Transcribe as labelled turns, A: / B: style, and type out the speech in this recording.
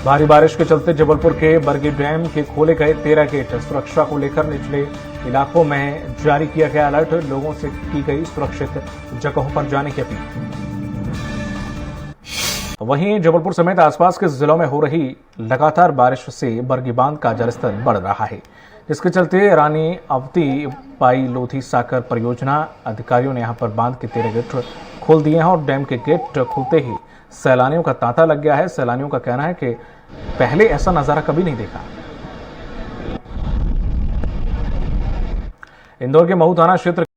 A: भारी बारिश के चलते जबलपुर के बरगी डैम के खोले गए 13 गेट। सुरक्षा को लेकर निचले इलाकों में जारी किया गया अलर्ट। लोगों से की गई सुरक्षित जगहों पर जाने की अपील। वहीं जबलपुर समेत आसपास के जिलों में हो रही लगातार बारिश से बरगी बांध का जलस्तर बढ़ रहा है, जिसके चलते रानी अवती पाई लोधी साकर परियोजना अधिकारियों ने यहां पर बांध के 13 गेट खोल दिए हैं और डैम के गेट खुलते ही सैलानियों का तांता लग गया है। सैलानियों का कहना है कि पहले ऐसा नजारा कभी नहीं देखा। इंदौर के महू थाना क्षेत्र